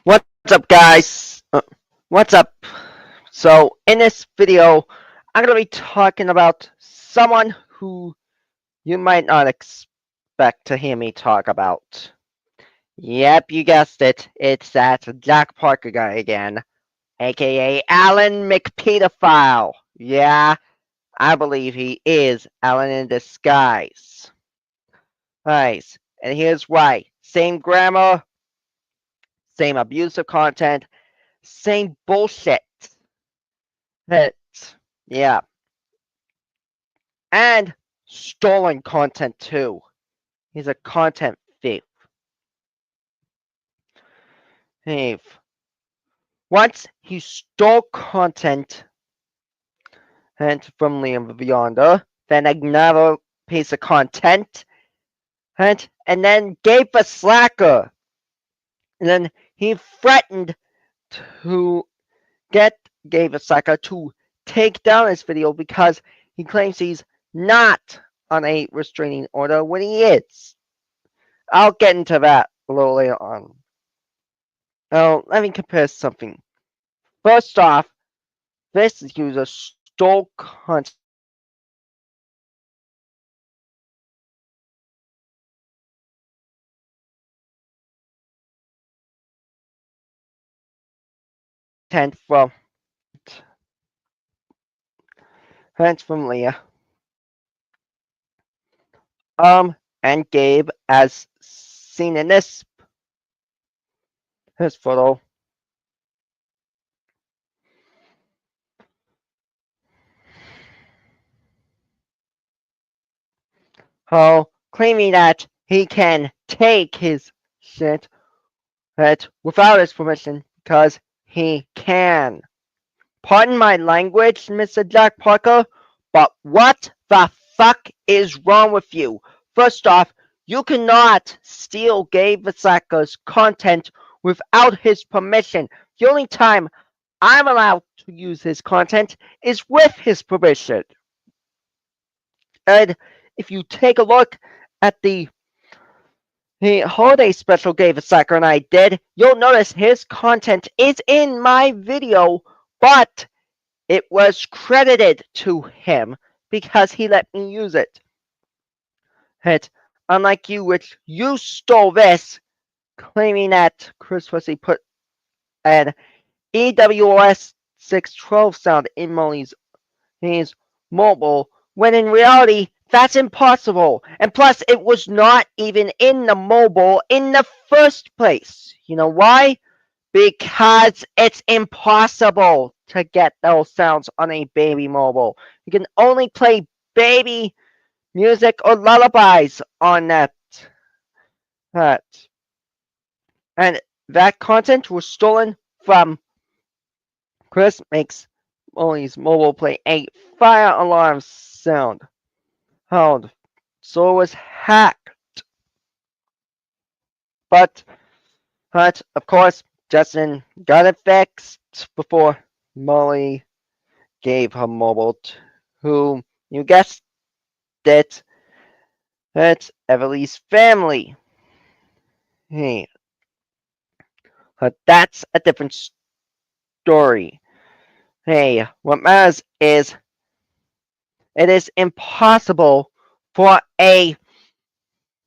What's up, guys? What's up? So, in this video, I'm going to be talking about someone who you might not expect to hear me talk about. Yep, you guessed it. It's that Jack Parker guy again, aka Allen McPedophile. Yeah, I believe he is Allen in disguise. Nice. And here's why. Same grammar, same abusive content, same bullshit. Hits. Yeah. And stolen content too. He's a content thief. Thief. Once he stole content and from Liam Yonder, then another piece of content, and then gave a slacker. And then he threatened to gave a slacker to take down his video because he claims he's not on a restraining order when he is. I'll get into that a little later on. Now, let me compare something. First off, this user stole content from Leah, and Gabe, as seen in this photo. Claiming that he can take his shit without his permission because he can. Pardon my language, Mr. Jack Parker, but what the fuck is wrong with you? First off, you cannot steal Gabe Vasaka's content without his permission. The only time I'm allowed to use his content is with his permission. And if you take a look at the holiday special Gabe Vasaka and I did, you'll notice his content is in my video, but it was credited to him because he let me use it. Unlike you, which you stole this, claiming that Chris Wesley put an EWS 612 sound in Molly's mobile, when in reality, that's impossible. And plus, it was not even in the mobile in the first place. You know why? Because it's impossible to get those sounds on a baby mobile. You can only play baby music or lullabies on that. And that content was stolen from Chris makes Molly's mobile play a fire alarm sound. So it was hacked. But of course, Justin got it fixed before Molly gave her mobile to whom you guessed it, it's Everly's family. Hey, but that's a different story. Hey, what matters is it is impossible for a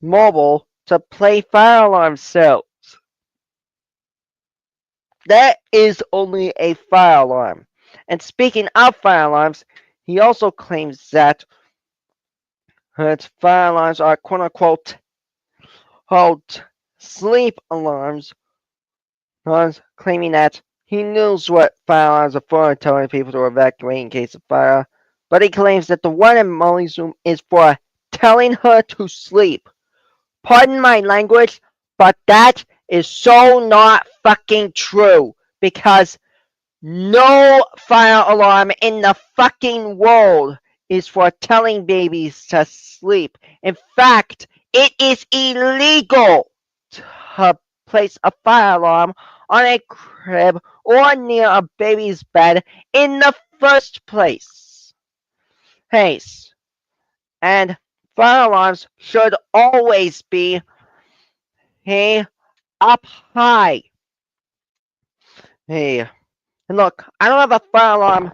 mobile to play fire alarm sounds. That is only a fire alarm. And speaking of fire alarms, he also claims that fire alarms are quote unquote called sleep alarms, claiming that he knows what fire alarms are for, telling people to evacuate in case of fire. But he claims that the one in Molly's room is for telling her to sleep. Pardon my language, but that is so not fucking true. Because no fire alarm in the fucking world is for telling babies to sleep. In fact, it is illegal to place a fire alarm on a crib or near a baby's bed in the first place. Hey, and fire alarms should always be up high. Hey, and look, I don't have a fire alarm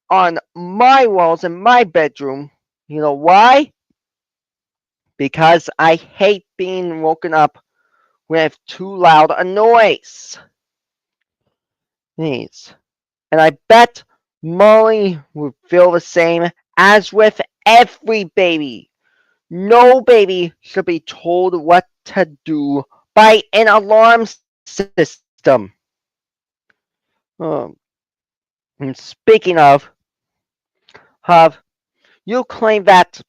on my walls in my bedroom. You know why? Because I hate being woken up with too loud a noise. Yes. And I bet Molly would feel the same as with every baby. No baby should be told what to do by an alarm system. Um, and speaking of, you claim that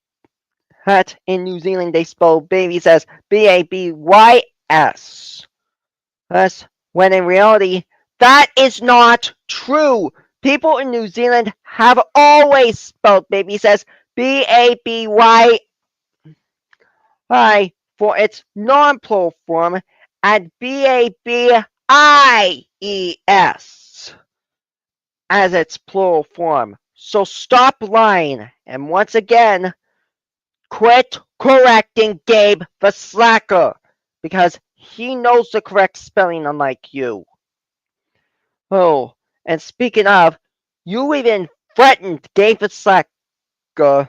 in New Zealand they spell babies as Babys. Thus, when in reality, that is not true. People in New Zealand have always spelled babies as Babyi for its non-plural form and Babies as its plural form. So stop lying, and once again, quit correcting Gabe the slacker, because he knows the correct spelling unlike you. Oh, and speaking of, you even threatened Gabe the slacker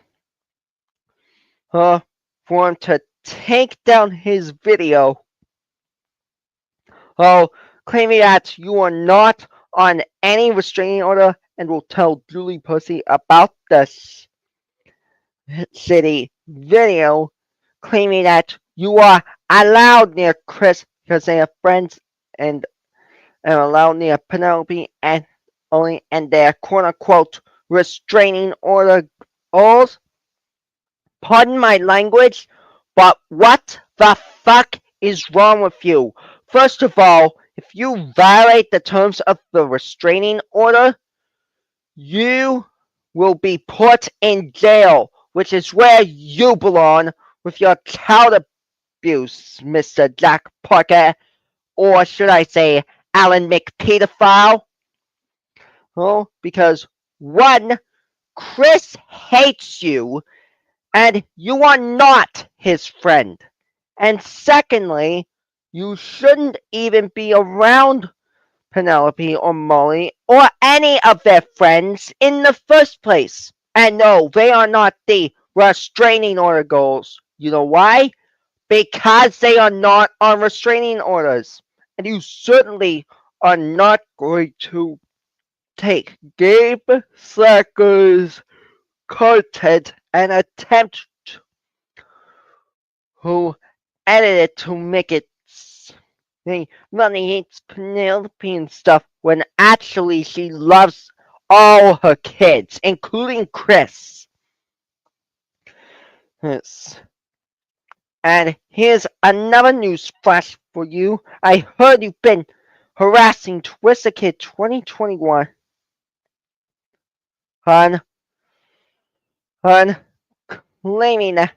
for him to take down his video. Oh, claiming that you are not on any restraining order and will tell Julie Pussy about this city video, claiming that you are allowed near Chris because they are friends and allowed near Penelope and only and their quote unquote restraining order goals. Pardon my language, but what the fuck is wrong with you? First of all, if you violate the terms of the restraining order, you will be put in jail, which is where you belong with your child abuse, Mr. Jack Parker, or should I say, Allen McPedophile. Oh, because one, Chris hates you, and you are not his friend. And secondly, you shouldn't even be around Penelope or Molly or any of their friends in the first place. And no, they are not the restraining order goals. You know why? Because they are not on restraining orders. And you certainly are not going to take Gabe Slacker's content and attempt to edit it to make it say Money hates Penelope and stuff when actually she loves all her kids, including Chris. Yes. And here's another news flash for you. I heard you've been harassing Twister Kid 2021 on claiming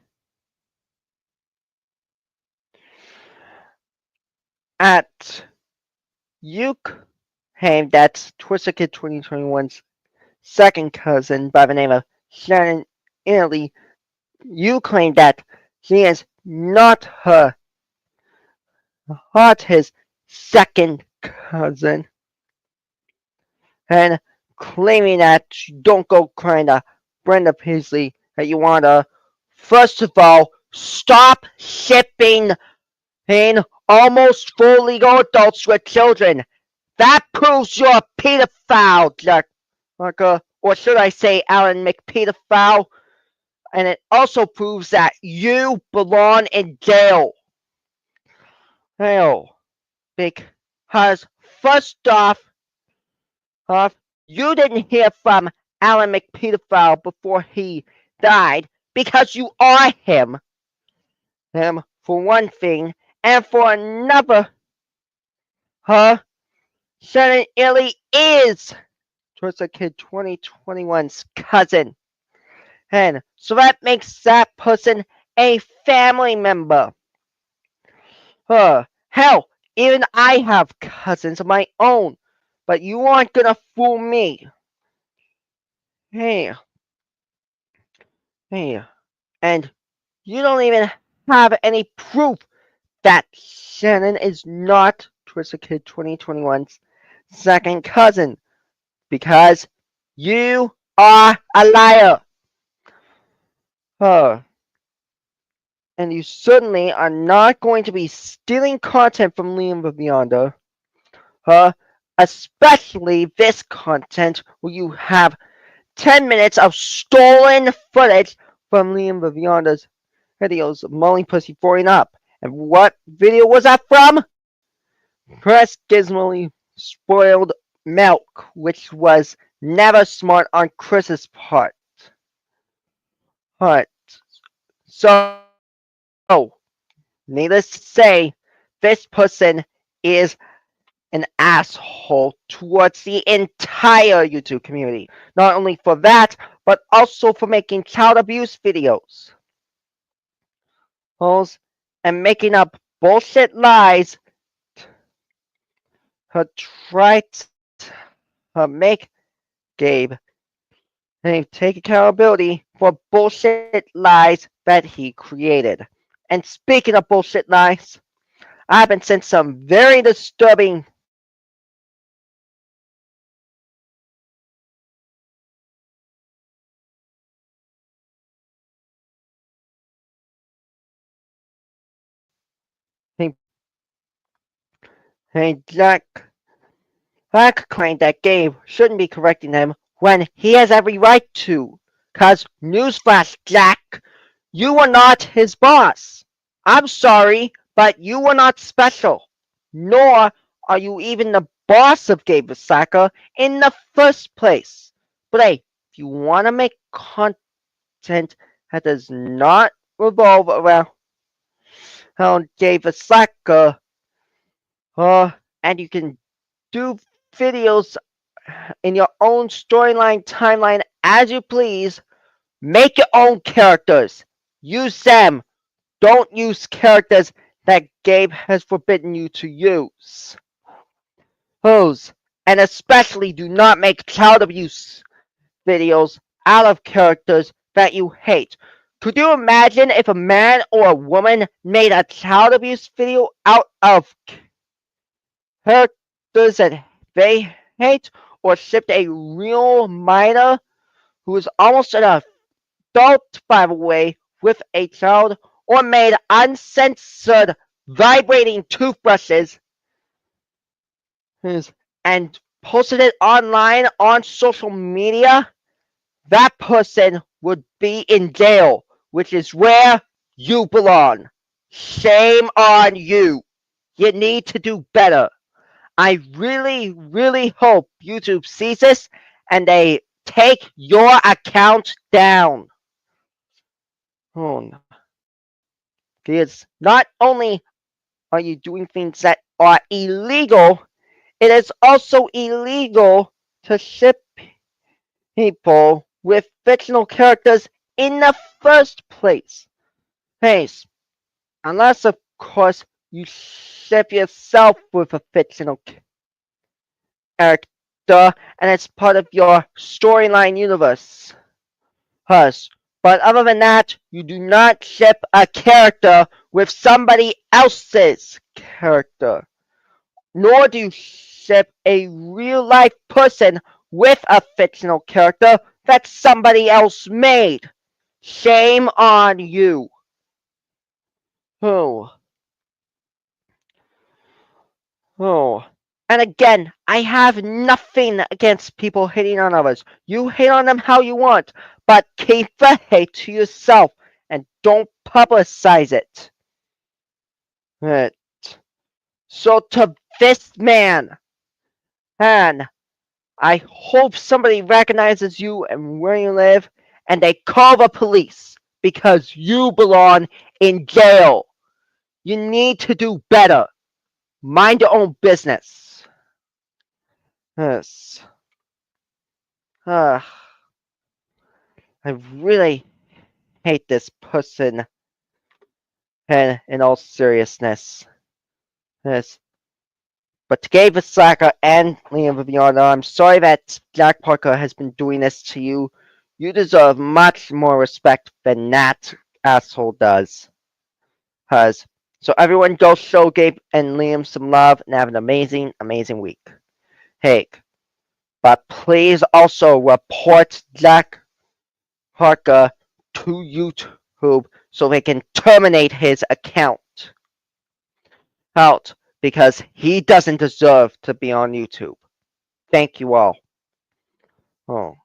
at you claim that Twister Kid 2021's second cousin by the name of Shannon Italy, you claim that she is not his second cousin, and claiming that you don't go crying to Brenda Paisley that you want to, first of all, stop shipping in almost full legal adults with children. That proves you're a pedophile, Jack Marker, or should I say Allen McPedophile, and it also proves that you belong in jail. Hell, because first off, you didn't hear from Allen McPedophile before he died because you are him. Him for one thing, and for another, Shannon Illy is Twister Kid 2021's cousin. And so that makes that person a family member. Hell, even I have cousins of my own, but you aren't gonna fool me. Hey, hey, and you don't even have any proof that Shannon is not Twister Kid 2021's second cousin because you are a liar. Uh, and you certainly are not going to be stealing content from Liam Beyonder. Uh, Especially this content where you have 10 minutes of stolen footage from Liam Beyonder's videos of Molly Pussy throwing up. And what video was that from? Press Gizmily spoiled milk, which was never smart on Chris's part. Alright, so needless to say, this person is an asshole towards the entire YouTube community. Not only for that, but also for making child abuse videos. And making up bullshit lies to try to make Gabe and take accountability for bullshit lies that he created. And speaking of bullshit lies, I've been sent some very disturbing hey Jack claimed that Gabe shouldn't be correcting him when he has every right to. Cause newsflash, Jack, you are not his boss. I'm sorry, but you are not special. Nor are you even the boss of Gabe Vasaka in the first place. But hey, if you want to make content that does not revolve around Gabe Vasaka, and you can do videos in your own storyline timeline as you please, make your own characters. Use them. Don't use characters that Gabe has forbidden you to use. And especially do not make child abuse videos out of characters that you hate. Could you imagine if a man or a woman made a child abuse video out of characters that they hate, or shipped a real minor who is almost an adult, by the way, with a child, or made uncensored vibrating toothbrushes and posted it online on social media? That person would be in jail, which is where you belong. Shame on you. You need to do better. I really, really hope YouTube sees this and they take your account down. Because not only are you doing things that are illegal, it is also illegal to ship people with fictional characters in the first place. Hey, unless, of course, you ship yourself with a fictional character and it's part of your storyline universe. But other than that, you do not ship a character with somebody else's character. Nor do you ship a real life person with a fictional character that somebody else made. Shame on you. Oh. And again, I have nothing against people hating on others. You hate on them how you want, but keep the hate to yourself and don't publicize it. Right. So to this man, and I hope somebody recognizes you and where you live, and they call the police because you belong in jail. You need to do better. Mind your own business. Yes. I really hate this person. And in all seriousness. Yes. But to Gabe Vasaka and Liam Viviano, I'm sorry that Jack Parker has been doing this to you. You deserve much more respect than that asshole does. So everyone go show Gabe and Liam some love and have an amazing, amazing week. Hague. But please also report Jack Harker to YouTube so they can terminate his account out because he doesn't deserve to be on YouTube. Thank you all. Oh.